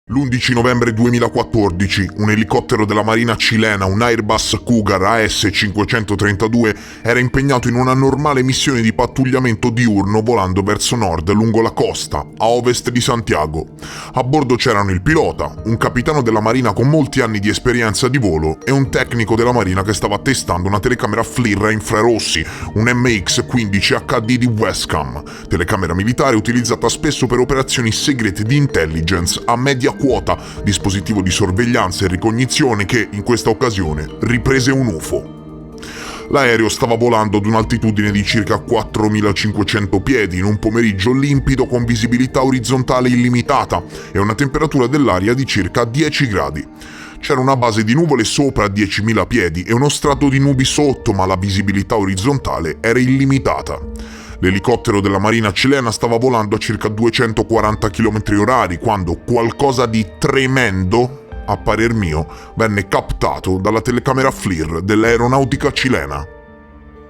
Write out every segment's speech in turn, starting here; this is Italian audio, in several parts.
L'11 novembre 2014 un elicottero della Marina cilena, un Airbus Cougar AS-532, era impegnato in una normale missione di pattugliamento diurno volando verso nord lungo la costa, a ovest di Santiago. A bordo c'erano il pilota, un capitano della Marina con molti anni di esperienza di volo e un tecnico della Marina che stava testando una telecamera FLIR a infrarossi, un MX-15 HD di Westcam, telecamera militare utilizzata spesso per operazioni segrete di intelligence a media quota, dispositivo di sorveglianza e ricognizione che, in questa occasione, riprese un UFO. L'aereo stava volando ad un'altitudine di circa 4.500 piedi in un pomeriggio limpido con visibilità orizzontale illimitata e una temperatura dell'aria di circa 10 gradi. C'era una base di nuvole sopra 10.000 piedi e uno strato di nubi sotto, ma la visibilità orizzontale era illimitata. L'elicottero della Marina cilena stava volando a circa 240 km/h quando qualcosa di tremendo, a parer mio, venne captato dalla telecamera FLIR dell'aeronautica cilena.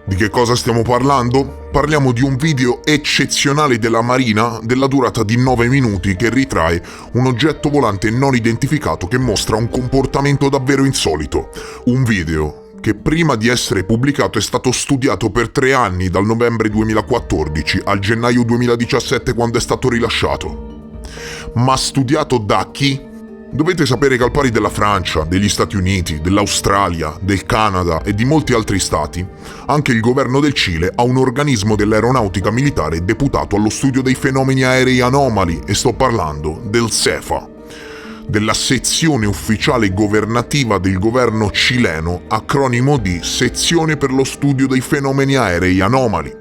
Di che cosa stiamo parlando? Parliamo di un video eccezionale della Marina della durata di 9 minuti che ritrae un oggetto volante non identificato che mostra un comportamento davvero insolito. Un video che prima di essere pubblicato è stato studiato per 3 anni, dal novembre 2014 al gennaio 2017 quando è stato rilasciato. Ma studiato da chi? Dovete sapere che al pari della Francia, degli Stati Uniti, dell'Australia, del Canada e di molti altri stati, anche il governo del Cile ha un organismo dell'aeronautica militare deputato allo studio dei fenomeni aerei anomali, e sto parlando del CEFA, della sezione ufficiale governativa del governo cileno, acronimo di Sezione per lo studio dei fenomeni aerei anomali,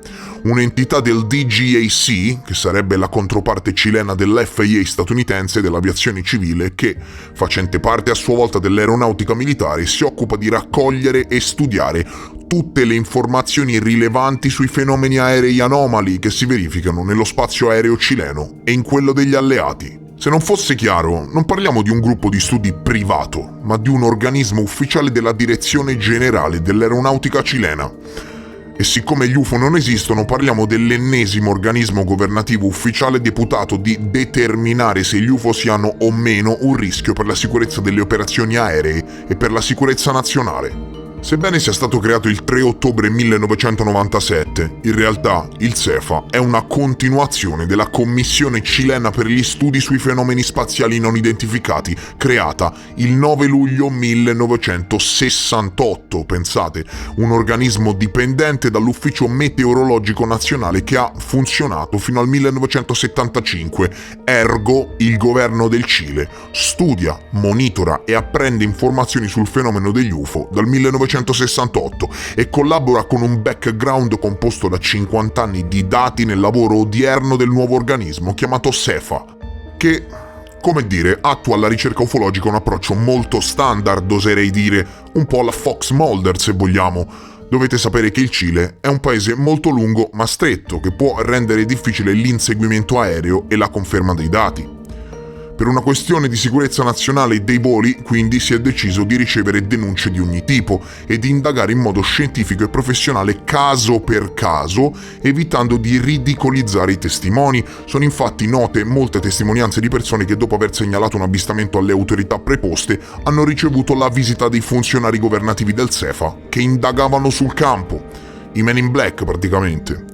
un'entità del DGAC, che sarebbe la controparte cilena dell'FAA statunitense dell'aviazione civile, che, facente parte a sua volta dell'aeronautica militare, si occupa di raccogliere e studiare tutte le informazioni rilevanti sui fenomeni aerei anomali che si verificano nello spazio aereo cileno e in quello degli alleati. Se non fosse chiaro, non parliamo di un gruppo di studi privato, ma di un organismo ufficiale della Direzione Generale dell'Aeronautica cilena. E siccome gli UFO non esistono, parliamo dell'ennesimo organismo governativo ufficiale deputato di determinare se gli UFO siano o meno un rischio per la sicurezza delle operazioni aeree e per la sicurezza nazionale. Sebbene sia stato creato il 3 ottobre 1997, in realtà il CEFA è una continuazione della Commissione cilena per gli studi sui fenomeni spaziali non identificati, creata il 9 luglio 1968, pensate, un organismo dipendente dall'Ufficio Meteorologico Nazionale che ha funzionato fino al 1975, ergo il governo del Cile studia, monitora e apprende informazioni sul fenomeno degli UFO dal 1968 e collabora con un background composto da 50 anni di dati nel lavoro odierno del nuovo organismo chiamato CEFA, che, come dire, attua alla ricerca ufologica un approccio molto standard, oserei dire, un po' alla Fox Mulder se vogliamo. Dovete sapere che il Cile è un paese molto lungo ma stretto che può rendere difficile l'inseguimento aereo e la conferma dei dati. Per una questione di sicurezza nazionale dei voli, quindi, si è deciso di ricevere denunce di ogni tipo e di indagare in modo scientifico e professionale caso per caso, evitando di ridicolizzare i testimoni. Sono infatti note molte testimonianze di persone che, dopo aver segnalato un avvistamento alle autorità preposte, hanno ricevuto la visita dei funzionari governativi del CEFA che indagavano sul campo. I Men in Black, praticamente.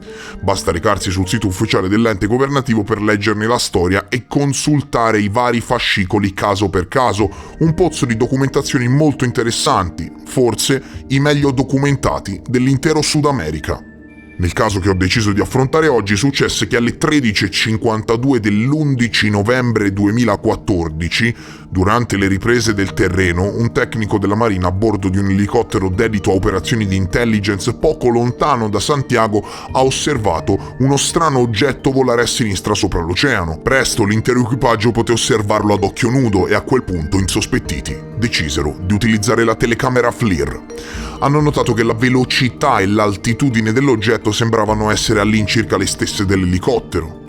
Basta recarsi sul sito ufficiale dell'ente governativo per leggerne la storia e consultare i vari fascicoli caso per caso, un pozzo di documentazioni molto interessanti, forse i meglio documentati dell'intero Sud America. Nel caso che ho deciso di affrontare oggi successe che alle 13:52 dell'11 novembre 2014, durante le riprese del terreno, un tecnico della Marina a bordo di un elicottero dedito a operazioni di intelligence poco lontano da Santiago ha osservato uno strano oggetto volare a sinistra sopra l'oceano. Presto l'intero equipaggio poté osservarlo ad occhio nudo e a quel punto, insospettiti, decisero di utilizzare la telecamera FLIR. Hanno notato che la velocità e l'altitudine dell'oggetto sembravano essere all'incirca le stesse dell'elicottero,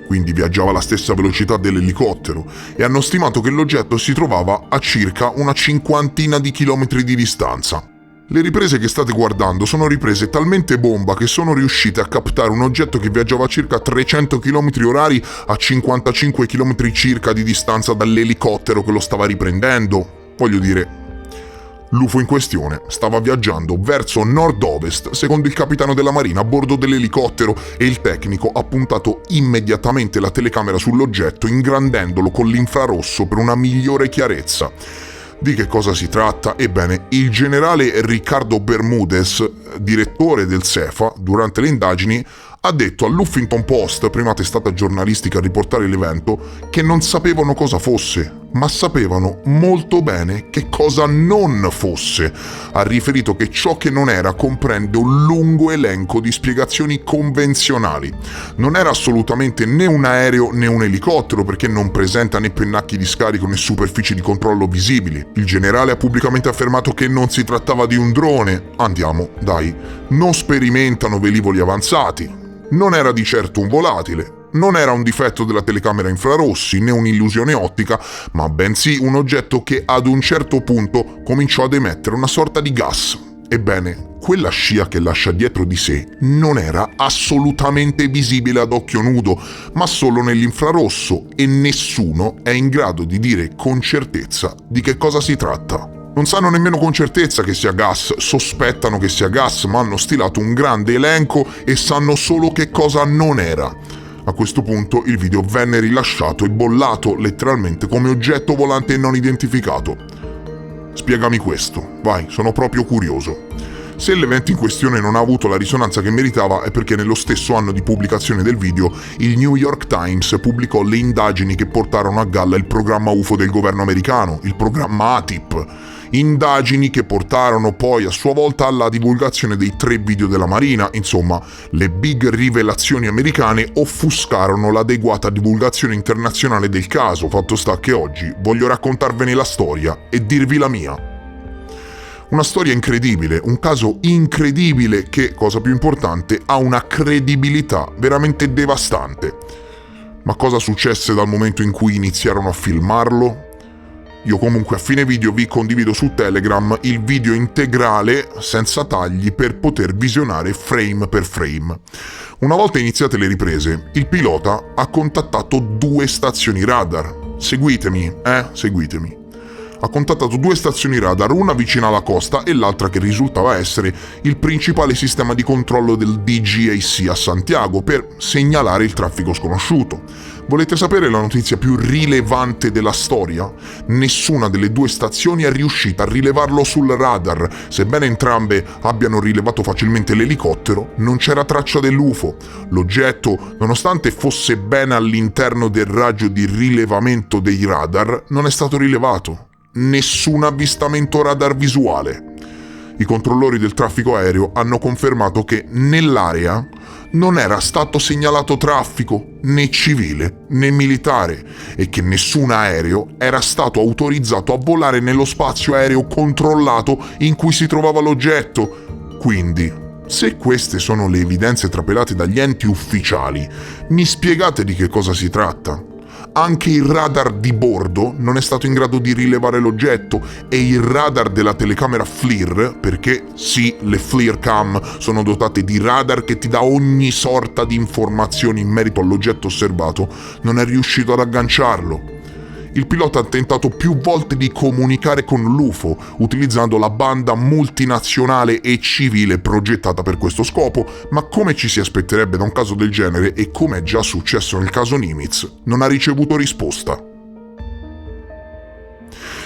quindi viaggiava alla stessa velocità dell'elicottero, e hanno stimato che l'oggetto si trovava a circa una 50 di chilometri di distanza. Le riprese che state guardando sono riprese talmente bomba che sono riuscite a captare un oggetto che viaggiava a circa 300 km/h a 55 km circa di distanza dall'elicottero che lo stava riprendendo. Voglio dire, l'UFO in questione stava viaggiando verso nord-ovest secondo il capitano della Marina a bordo dell'elicottero e il tecnico ha puntato immediatamente la telecamera sull'oggetto ingrandendolo con l'infrarosso per una migliore chiarezza. Di che cosa si tratta? Ebbene, il generale Ricardo Bermudez, direttore del CEFA, durante le indagini, ha detto all'Huffington Post, prima testata giornalistica a riportare l'evento, che non sapevano cosa fosse, ma sapevano molto bene che cosa non fosse. Ha riferito che ciò che non era comprende un lungo elenco di spiegazioni convenzionali. Non era assolutamente né un aereo né un elicottero, perché non presenta né pennacchi di scarico né superfici di controllo visibili. Il generale ha pubblicamente affermato che non si trattava di un drone. Andiamo, dai, non sperimentano velivoli avanzati. Non era di certo un volatile, non era un difetto della telecamera infrarossi né un'illusione ottica, ma bensì un oggetto che ad un certo punto cominciò ad emettere una sorta di gas. Ebbene, quella scia che lascia dietro di sé non era assolutamente visibile ad occhio nudo, ma solo nell'infrarosso, e nessuno è in grado di dire con certezza di che cosa si tratta. Non sanno nemmeno con certezza che sia gas, sospettano che sia gas, ma hanno stilato un grande elenco e sanno solo che cosa non era. A questo punto il video venne rilasciato e bollato letteralmente come oggetto volante non identificato. Spiegami questo, vai, sono proprio curioso. Se l'evento in questione non ha avuto la risonanza che meritava è perché nello stesso anno di pubblicazione del video il New York Times pubblicò le indagini che portarono a galla il programma UFO del governo americano, il programma ATIP. Indagini che portarono poi a sua volta alla divulgazione dei 3 video della Marina. Insomma, le big rivelazioni americane offuscarono l'adeguata divulgazione internazionale del caso. Fatto sta che oggi voglio raccontarvene la storia e dirvi la mia. Una storia incredibile, un caso incredibile che, cosa più importante, ha una credibilità veramente devastante. Ma cosa successe dal momento in cui iniziarono a filmarlo? Io comunque a fine video vi condivido su Telegram il video integrale senza tagli per poter visionare frame per frame. Una volta iniziate le riprese, il pilota ha contattato 2 stazioni radar. Seguitemi, seguitemi. Ha contattato 2 stazioni radar, una vicina alla costa e l'altra che risultava essere il principale sistema di controllo del DGAC a Santiago per segnalare il traffico sconosciuto. Volete sapere la notizia più rilevante della storia? Nessuna delle 2 stazioni è riuscita a rilevarlo sul radar. Sebbene entrambe abbiano rilevato facilmente l'elicottero, non c'era traccia dell'UFO. L'oggetto, nonostante fosse ben all'interno del raggio di rilevamento dei radar, non è stato rilevato. Nessun avvistamento radar visuale. I controllori del traffico aereo hanno confermato che nell'area non era stato segnalato traffico né civile né militare e che nessun aereo era stato autorizzato a volare nello spazio aereo controllato in cui si trovava l'oggetto. Quindi, se queste sono le evidenze trapelate dagli enti ufficiali, mi spiegate di che cosa si tratta? Anche il radar di bordo non è stato in grado di rilevare l'oggetto e il radar della telecamera FLIR, perché sì, le FLIR cam sono dotate di radar che ti dà ogni sorta di informazioni in merito all'oggetto osservato, non è riuscito ad agganciarlo. Il pilota ha tentato più volte di comunicare con l'UFO, utilizzando la banda multinazionale e civile progettata per questo scopo, ma come ci si aspetterebbe da un caso del genere e come è già successo nel caso Nimitz, non ha ricevuto risposta.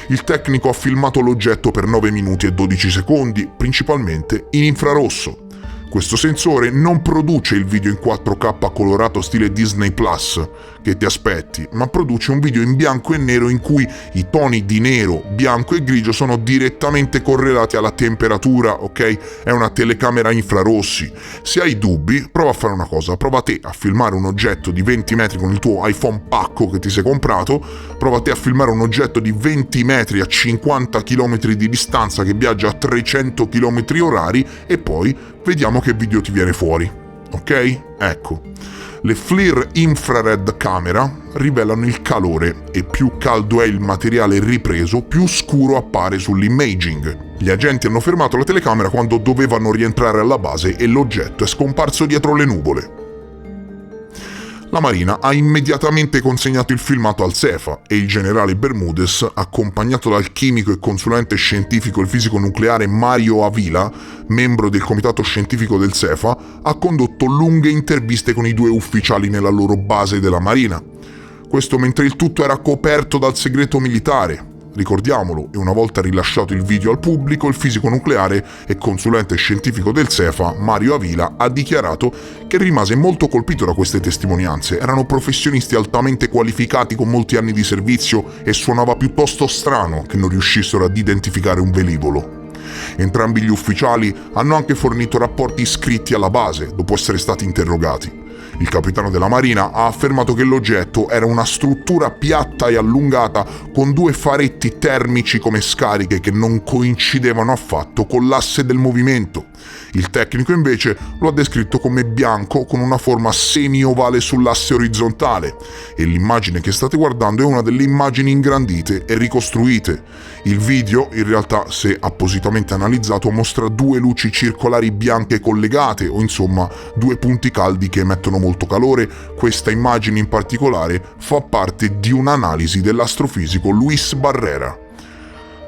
Il tecnico ha filmato l'oggetto per 9 minuti e 12 secondi, principalmente in infrarosso. Questo sensore non produce il video in 4K colorato stile Disney Plus che ti aspetti, ma produce un video in bianco e nero in cui i toni di nero, bianco e grigio sono direttamente correlati alla temperatura, ok? È una telecamera infrarossi. Se hai dubbi, prova a fare una cosa, prova te a filmare un oggetto di 20 metri con il tuo iPhone pacco che ti sei comprato, prova te a filmare un oggetto di 20 metri a 50 km di distanza che viaggia a 300 km orari e poi vediamo che video ti viene fuori, ok? Ecco, le FLIR Infrared Camera rivelano il calore e più caldo è il materiale ripreso, più scuro appare sull'imaging. Gli agenti hanno fermato la telecamera quando dovevano rientrare alla base e l'oggetto è scomparso dietro le nuvole. La Marina ha immediatamente consegnato il filmato al CEFA e il generale Bermudez, accompagnato dal chimico e consulente scientifico e fisico nucleare Mario Avila, membro del comitato scientifico del CEFA, ha condotto lunghe interviste con i due ufficiali nella loro base della Marina. Questo mentre il tutto era coperto dal segreto militare. Ricordiamolo, e una volta rilasciato il video al pubblico, il fisico nucleare e consulente scientifico del CEFA, Mario Avila, ha dichiarato che rimase molto colpito da queste testimonianze. Erano professionisti altamente qualificati con molti anni di servizio e suonava piuttosto strano che non riuscissero ad identificare un velivolo. Entrambi gli ufficiali hanno anche fornito rapporti scritti alla base, dopo essere stati interrogati. Il capitano della Marina ha affermato che l'oggetto era una struttura piatta e allungata con due faretti termici come scariche che non coincidevano affatto con l'asse del movimento. Il tecnico invece lo ha descritto come bianco con una forma semi-ovale sull'asse orizzontale e l'immagine che state guardando è una delle immagini ingrandite e ricostruite. Il video, in realtà, se appositamente analizzato, mostra due luci circolari bianche collegate o insomma due punti caldi che emettono molto calore. Questa immagine in particolare fa parte di un'analisi dell'astrofisico Luis Barrera.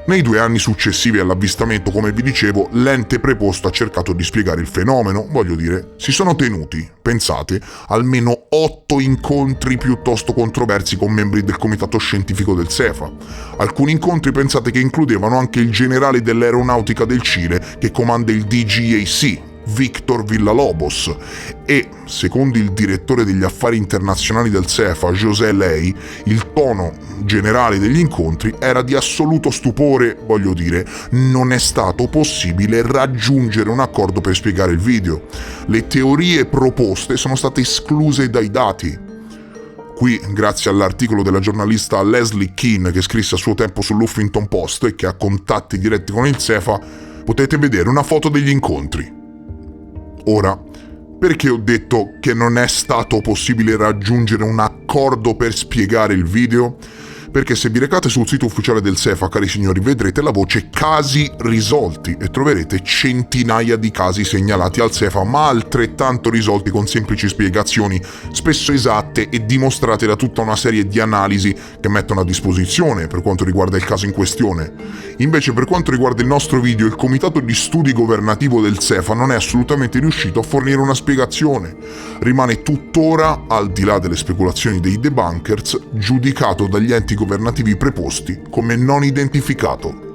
Nei 2 anni successivi all'avvistamento, come vi dicevo, l'ente preposto ha cercato di spiegare il fenomeno, voglio dire, si sono tenuti, pensate, almeno 8 incontri piuttosto controversi con membri del comitato scientifico del CEFA. Alcuni incontri pensate che includevano anche il generale dell'aeronautica del Cile che comanda il DGAC, Victor Villalobos, e, secondo il direttore degli affari internazionali del CEFA, José Ley, il tono generale degli incontri era di assoluto stupore, voglio dire, non è stato possibile raggiungere un accordo per spiegare il video. Le teorie proposte sono state escluse dai dati. Qui, grazie all'articolo della giornalista Leslie Keane che scrisse a suo tempo sull'Huffington Post e che ha contatti diretti con il CEFA, potete vedere una foto degli incontri. Ora, perché ho detto che non è stato possibile raggiungere un accordo per spiegare il video? Perché se vi recate sul sito ufficiale del CEFA, cari signori, vedrete la voce casi risolti e troverete centinaia di casi segnalati al CEFA, ma altrettanto risolti con semplici spiegazioni, spesso esatte e dimostrate da tutta una serie di analisi che mettono a disposizione per quanto riguarda il caso in questione. Invece, per quanto riguarda il nostro video, il Comitato di Studi Governativo del CEFA non è assolutamente riuscito a fornire una spiegazione. Rimane tuttora, al di là delle speculazioni dei debunkers, giudicato dagli enti governativi preposti come non identificato.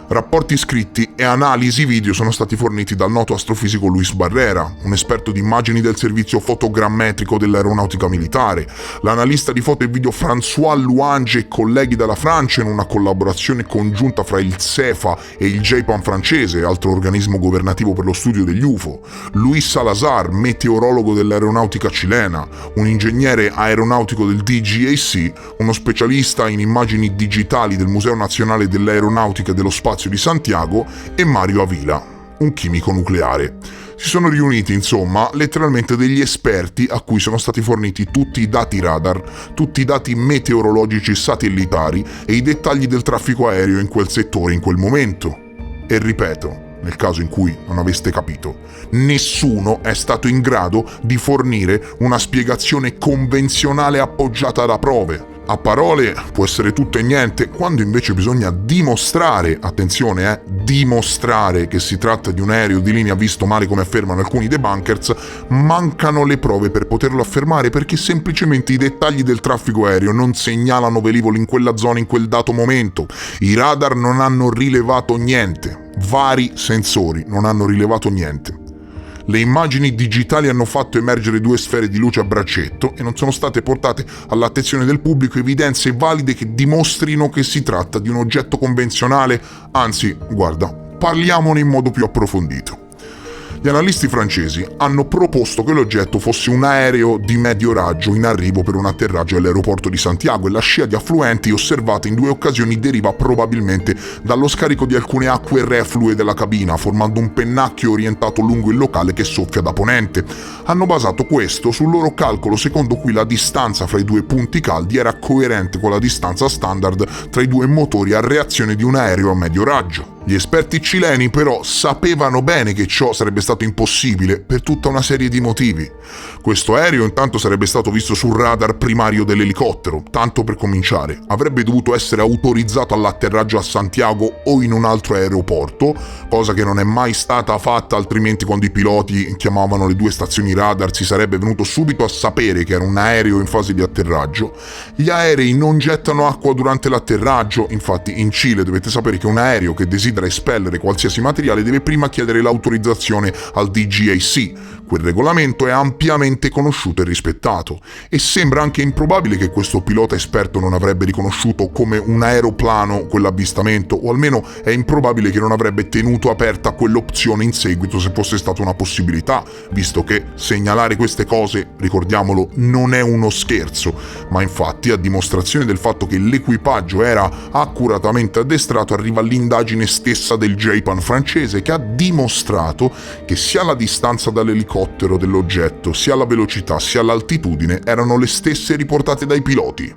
Rapporti scritti e analisi video sono stati forniti dal noto astrofisico Luis Barrera, un esperto di immagini del servizio fotogrammetrico dell'aeronautica militare, l'analista di foto e video François Louange e colleghi dalla Francia in una collaborazione congiunta fra il CEFA e il JPAN francese, altro organismo governativo per lo studio degli UFO, Luis Salazar, meteorologo dell'aeronautica cilena, un ingegnere aeronautico del DGAC, uno specialista in immagini digitali del Museo Nazionale dell'Aeronautica e dello Spazio di Santiago, e Mario Avila, un chimico nucleare. Si sono riuniti, insomma, letteralmente degli esperti a cui sono stati forniti tutti i dati radar, tutti i dati meteorologici satellitari e i dettagli del traffico aereo in quel settore in quel momento. E ripeto, nel caso in cui non aveste capito, nessuno è stato in grado di fornire una spiegazione convenzionale appoggiata da prove. A parole può essere tutto e niente, quando invece bisogna dimostrare, attenzione, dimostrare che si tratta di un aereo di linea visto male come affermano alcuni debunkers, mancano le prove per poterlo affermare perché semplicemente i dettagli del traffico aereo non segnalano velivoli in quella zona in quel dato momento. I radar non hanno rilevato niente, vari sensori non hanno rilevato niente. Le immagini digitali hanno fatto emergere due sfere di luce a braccetto e non sono state portate all'attenzione del pubblico evidenze valide che dimostrino che si tratta di un oggetto convenzionale. Anzi, guarda, parliamone in modo più approfondito. Gli analisti francesi hanno proposto che l'oggetto fosse un aereo di medio raggio in arrivo per un atterraggio all'aeroporto di Santiago e la scia di affluenti osservata in 2 occasioni deriva probabilmente dallo scarico di alcune acque reflue della cabina, formando un pennacchio orientato lungo il locale che soffia da ponente. Hanno basato questo sul loro calcolo secondo cui la distanza fra i 2 punti caldi era coerente con la distanza standard tra i 2 motori a reazione di un aereo a medio raggio. Gli esperti cileni però sapevano bene che ciò sarebbe stato impossibile per tutta una serie di motivi. Questo aereo intanto sarebbe stato visto sul radar primario dell'elicottero, tanto per cominciare. Avrebbe dovuto essere autorizzato all'atterraggio a Santiago o in un altro aeroporto, cosa che non è mai stata fatta, altrimenti quando i piloti chiamavano le 2 stazioni radar si sarebbe venuto subito a sapere che era un aereo in fase di atterraggio. Gli aerei non gettano acqua durante l'atterraggio, infatti in Cile dovete sapere che un aereo che desidera espellere qualsiasi materiale deve prima chiedere l'autorizzazione al DGAC. Quel regolamento è ampiamente conosciuto e rispettato e sembra anche improbabile che questo pilota esperto non avrebbe riconosciuto come un aeroplano quell'avvistamento, o almeno è improbabile che non avrebbe tenuto aperta quell'opzione in seguito se fosse stata una possibilità, visto che segnalare queste cose, ricordiamolo, non è uno scherzo, ma infatti a dimostrazione del fatto che l'equipaggio era accuratamente addestrato arriva l'indagine stessa del JPAN francese, che ha dimostrato che sia la distanza dall'elicottero dell'oggetto, sia la velocità, sia l'altitudine erano le stesse riportate dai piloti.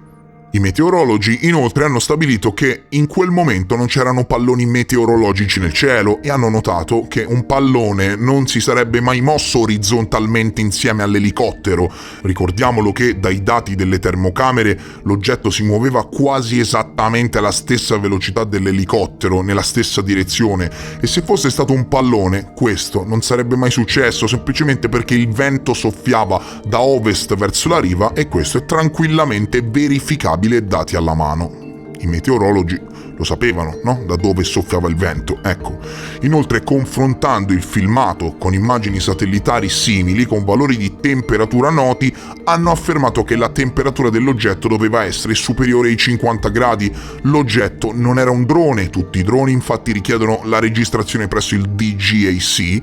I meteorologi inoltre hanno stabilito che in quel momento non c'erano palloni meteorologici nel cielo e hanno notato che un pallone non si sarebbe mai mosso orizzontalmente insieme all'elicottero. Ricordiamolo che dai dati delle termocamere l'oggetto si muoveva quasi esattamente alla stessa velocità dell'elicottero, nella stessa direzione, e se fosse stato un pallone questo non sarebbe mai successo, semplicemente perché il vento soffiava da ovest verso la riva e questo è tranquillamente verificabile dati alla mano. I meteorologi lo sapevano, no? Da dove soffiava il vento, ecco. Inoltre, confrontando il filmato con immagini satellitari simili con valori di temperatura noti, hanno affermato che la temperatura dell'oggetto doveva essere superiore ai 50 gradi. L'oggetto non era un drone, tutti i droni infatti richiedono la registrazione presso il DGAC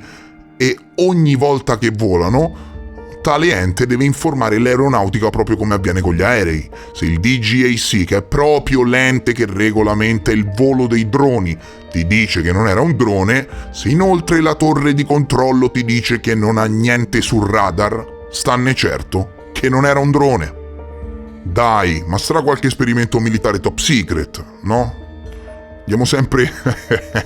e ogni volta che volano tale ente deve informare l'aeronautica proprio come avviene con gli aerei. Se il DGAC, che è proprio l'ente che regolamenta il volo dei droni, ti dice che non era un drone, se inoltre la torre di controllo ti dice che non ha niente sul radar, stanne certo che non era un drone. Dai, ma sarà qualche esperimento militare top secret, no? Diamo sempre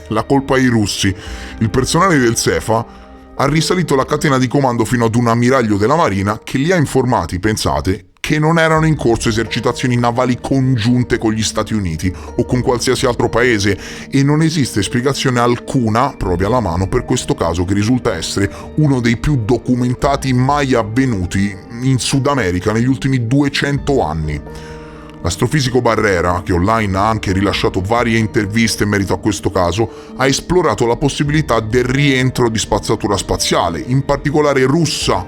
la colpa ai russi. Il personale del CEFA ha risalito la catena di comando fino ad un ammiraglio della Marina che li ha informati, pensate, che non erano in corso esercitazioni navali congiunte con gli Stati Uniti o con qualsiasi altro paese e non esiste spiegazione alcuna, prove alla mano, per questo caso che risulta essere uno dei più documentati mai avvenuti in Sud America negli ultimi 200 anni. L'astrofisico Barrera, che online ha anche rilasciato varie interviste in merito a questo caso, ha esplorato la possibilità del rientro di spazzatura spaziale, in particolare russa,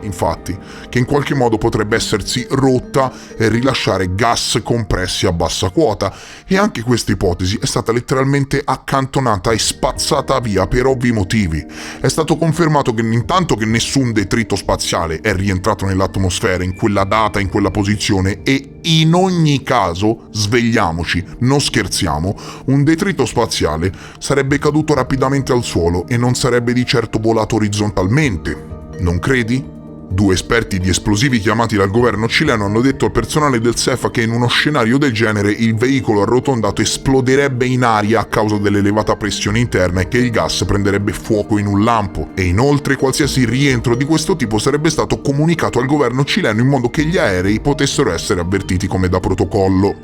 infatti, che in qualche modo potrebbe essersi rotta e rilasciare gas compressi a bassa quota, e anche questa ipotesi è stata letteralmente accantonata e spazzata via per ovvi motivi. È stato confermato che intanto che nessun detrito spaziale è rientrato nell'atmosfera in quella data, in quella posizione, e in ogni caso, svegliamoci, non scherziamo, un detrito spaziale sarebbe caduto rapidamente al suolo e non sarebbe di certo volato orizzontalmente. Non credi? 2 esperti di esplosivi chiamati dal governo cileno hanno detto al personale del CEFA che in uno scenario del genere il veicolo arrotondato esploderebbe in aria a causa dell'elevata pressione interna e che il gas prenderebbe fuoco in un lampo. E inoltre qualsiasi rientro di questo tipo sarebbe stato comunicato al governo cileno in modo che gli aerei potessero essere avvertiti come da protocollo.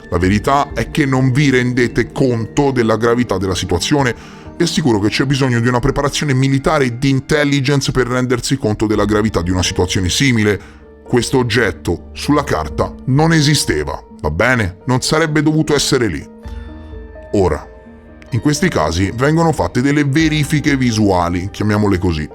La verità è che non vi rendete conto della gravità della situazione. Vi assicuro che c'è bisogno di una preparazione militare e di intelligence per rendersi conto della gravità di una situazione simile. Questo oggetto, sulla carta, non esisteva, va bene? Non sarebbe dovuto essere lì. Ora, In questi casi vengono fatte delle verifiche visuali, chiamiamole così.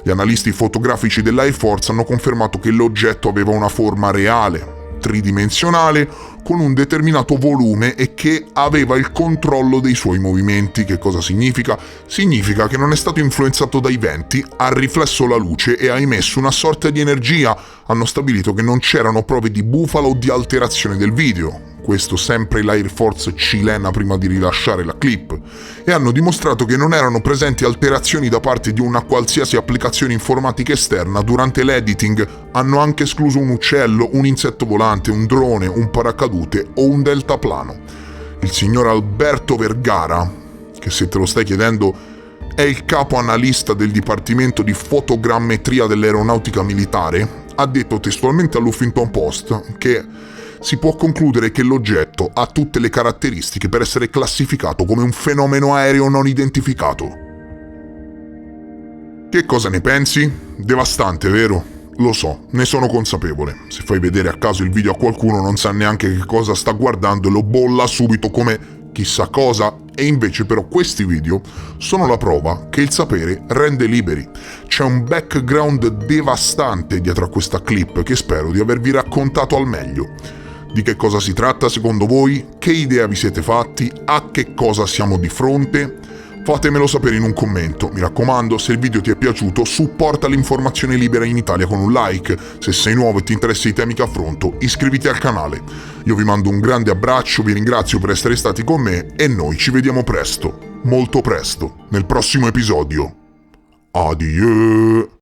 Gli analisti fotografici dell'Air Force hanno confermato che l'oggetto aveva una forma reale, tridimensionale, con un determinato volume e che aveva il controllo dei suoi movimenti. Che cosa significa? Significa che non è stato influenzato dai venti, ha riflesso la luce e ha emesso una sorta di energia. Hanno stabilito che non c'erano prove di bufala o di alterazione del video. Questo sempre l'Air Force cilena prima di rilasciare la clip, e hanno dimostrato che non erano presenti alterazioni da parte di una qualsiasi applicazione informatica esterna durante l'editing. Hanno anche escluso un uccello, un insetto volante, un drone, un paracadute o un deltaplano. Il signor Alberto Vergara, che se te lo stai chiedendo è il capo analista del Dipartimento di Fotogrammetria dell'Aeronautica Militare, ha detto testualmente all'Huffington Post che si può concludere che l'oggetto ha tutte le caratteristiche per essere classificato come un fenomeno aereo non identificato. Che cosa ne pensi? Devastante, vero? Lo so, ne sono consapevole. Se fai vedere a caso il video a qualcuno non sa neanche che cosa sta guardando e lo bolla subito come chissà cosa, e invece però questi video sono la prova che il sapere rende liberi. C'è un background devastante dietro a questa clip che spero di avervi raccontato al meglio. Di che cosa si tratta secondo voi? Che idea vi siete fatti? A che cosa siamo di fronte? Fatemelo sapere in un commento. Mi raccomando, se il video ti è piaciuto, supporta l'informazione libera in Italia con un like. Se sei nuovo e ti interessano i temi che affronto, iscriviti al canale. Io vi mando un grande abbraccio, vi ringrazio per essere stati con me e noi ci vediamo presto, molto presto, nel prossimo episodio. Adieu!